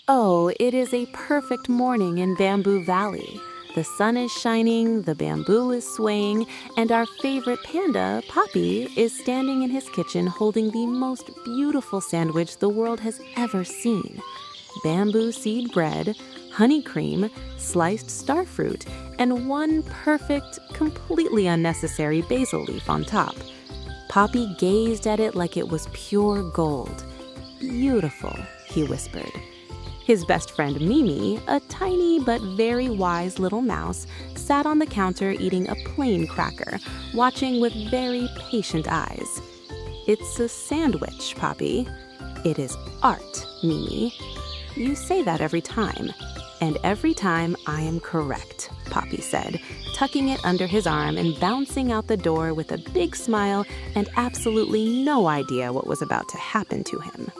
Oh, it is a perfect morning in Bamboo Valley. The sun is shining, the bamboo is swaying, and our favorite panda, Poppy, is standing in his kitchen holding the most beautiful sandwich the world has ever seen. Bamboo seed bread, honey cream, sliced starfruit, and one perfect, completely unnecessary basil leaf on top. Poppy gazed at it like it was pure gold. "Beautiful," he whispered. His best friend Mimi, a tiny but very wise little mouse, sat on the counter eating a plain cracker, watching with very patient eyes. "It's a sandwich, Poppy." "It is art, Mimi." "You say that every time." "And every time I am correct," Poppy said, tucking it under his arm and bouncing out the door with a big smile and absolutely no idea what was about to happen to him.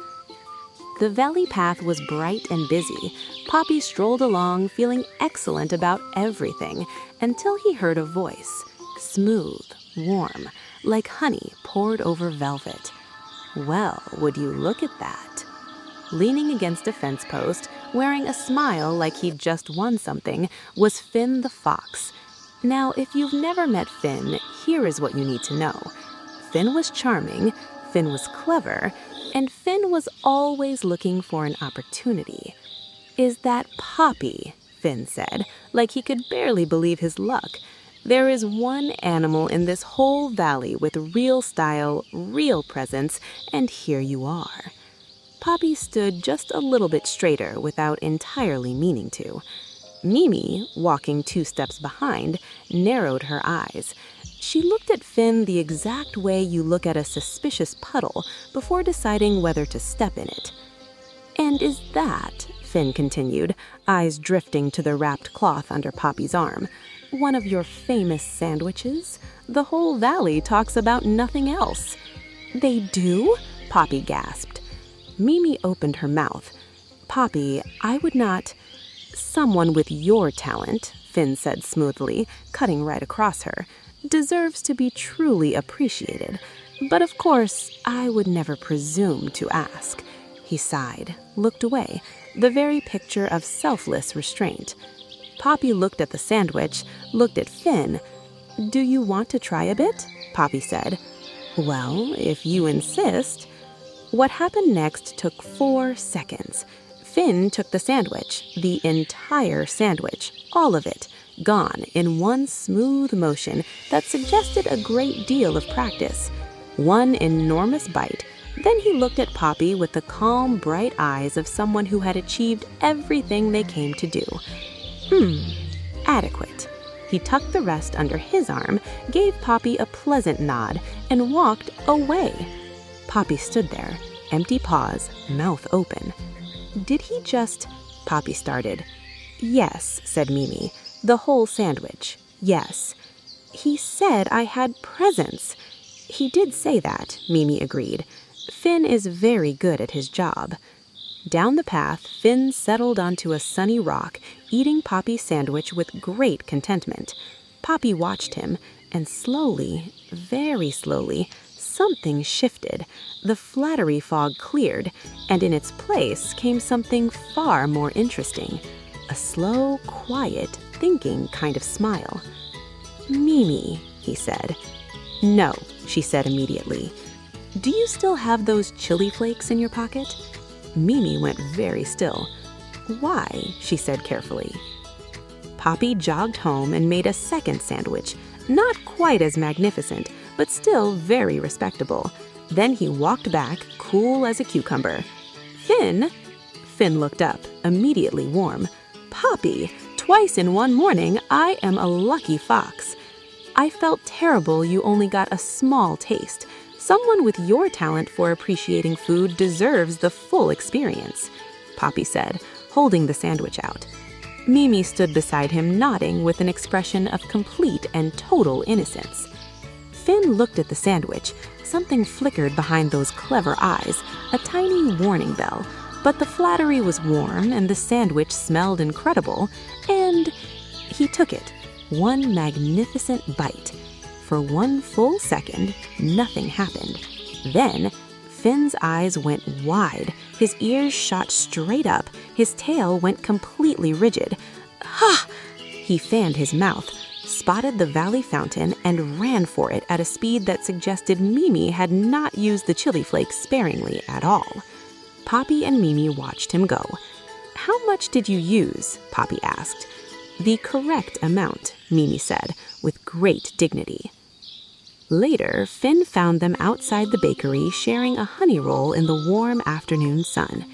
The valley path was bright and busy. Poppy strolled along, feeling excellent about everything, until he heard a voice, smooth, warm, like honey poured over velvet. Well, would you look at that? Leaning against a fence post, wearing a smile like he'd just won something, was Finn the fox. Now, if you've never met Finn, here is what you need to know. Finn was charming, Finn was clever, and Finn was always looking for an opportunity. "Is that Poppy?" Finn said, like he could barely believe his luck. "There is one animal in this whole valley with real style, real presence, and here you are." Poppy stood just a little bit straighter without entirely meaning to. Mimi, walking 2 steps behind, narrowed her eyes. She looked at Finn the exact way you look at a suspicious puddle before deciding whether to step in it. "And is that," Finn continued, eyes drifting to the wrapped cloth under Poppy's arm, "one of your famous sandwiches? The whole valley talks about nothing else." "They do?" Poppy gasped. Mimi opened her mouth. "Poppy, I would not—" "Someone with your talent," Finn said smoothly, cutting right across her, "deserves to be truly appreciated. But of course, I would never presume to ask." He sighed, looked away, the very picture of selfless restraint. Poppy looked at the sandwich, looked at Finn. "Do you want to try a bit?" Poppy said. "Well, if you insist." What happened next took 4 seconds. Finn took the sandwich, the entire sandwich, all of it, gone in one smooth motion that suggested a great deal of practice. One enormous bite, then he looked at Poppy with the calm, bright eyes of someone who had achieved everything they came to do. Adequate. He tucked the rest under his arm, gave Poppy a pleasant nod, and walked away. Poppy stood there, empty paws, mouth open. "Did he just—" Poppy started. "Yes," said Mimi. "The whole sandwich. Yes." "He said I had presents." "He did say that," Mimi agreed. "Finn is very good at his job." Down the path, Finn settled onto a sunny rock, eating Poppy's sandwich with great contentment. Poppy watched him, and slowly, very slowly, something shifted. The Flattery fog cleared, and in its place came something far more interesting. A slow, quiet, thinking kind of smile. "Mimi," he said. "No," she said immediately. "Do you still have those chili flakes in your pocket?" Mimi went very still. "Why?" she said carefully. Poppy jogged home and made a second sandwich, not quite as magnificent, but still very respectable. Then he walked back, cool as a cucumber. "Finn?" Finn looked up, immediately warm. "Poppy, twice in one morning, I am a lucky fox." "I felt terrible you only got a small taste. Someone with your talent for appreciating food deserves the full experience," Poppy said, holding the sandwich out. Mimi stood beside him, nodding with an expression of complete and total innocence. Finn looked at the sandwich. Something flickered behind those clever eyes, a tiny warning bell. But the Flattery was warm, and the sandwich smelled incredible, and he took it. One magnificent bite. For 1 full second, nothing happened. Then, Finn's eyes went wide. His ears shot straight up, his tail went completely rigid. Ha! He fanned his mouth, spotted the valley fountain, and ran for it at a speed that suggested Mimi had not used the chili flakes sparingly at all. Popy and Mimi watched him go. "How much did you use?" Popy asked. "The correct amount," Mimi said, with great dignity. Later, Finn found them outside the bakery sharing a honey roll in the warm afternoon sun.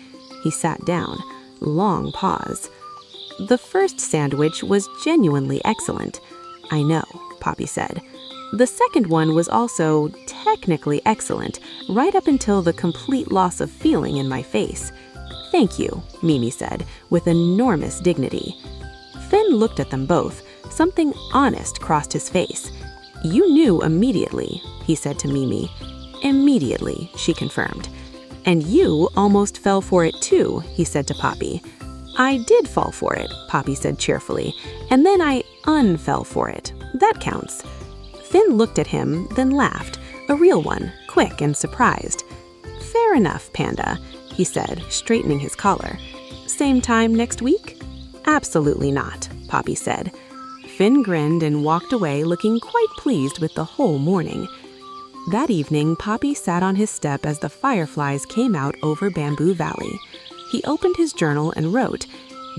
He sat down. Long pause. "The first sandwich was genuinely excellent." "I know," Popy said. "The second one was also technically excellent, right up until the complete loss of feeling in my face." "Thank you," Mimi said, with enormous dignity. Finn looked at them both. Something honest crossed his face. "You knew immediately," he said to Mimi. "Immediately," she confirmed. "And you almost fell for it too," he said to Popy. "I did fall for it," Popy said cheerfully, "and then I unfell for it. That counts." Finn looked at him, then laughed, a real one, quick and surprised. "Fair enough, Panda," he said, straightening his collar. "Same time next week?" "Absolutely not," Popy said. Finn grinned and walked away looking quite pleased with the whole morning. That evening, Popy sat on his step as the fireflies came out over Bamboo Valley. He opened his journal and wrote,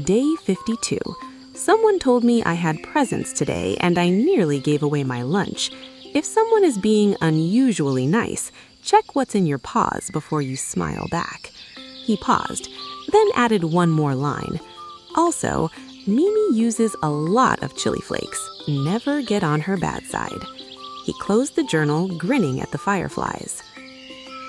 "Day 52. Someone told me I had presents today and I nearly gave away my lunch. If someone is being unusually nice, check what's in your paws before you smile back." He paused, then added one more line. "Also, Mimi uses a lot of chili flakes. Never get on her bad side." He closed the journal, grinning at the fireflies.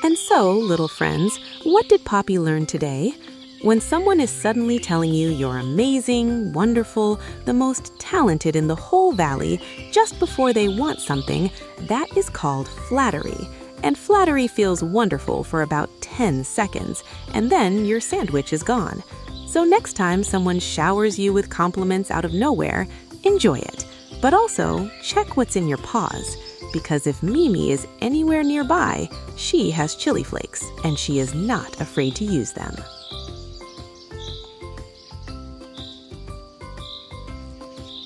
And so, little friends, what did Popy learn today? When someone is suddenly telling you you're amazing, wonderful, the most talented in the whole valley, just before they want something, that is called flattery. And flattery feels wonderful for about 10 seconds, and then your sandwich is gone. So next time someone showers you with compliments out of nowhere, enjoy it. But also, check what's in your paws, because if Mimi is anywhere nearby, she has chili flakes, and she is not afraid to use them.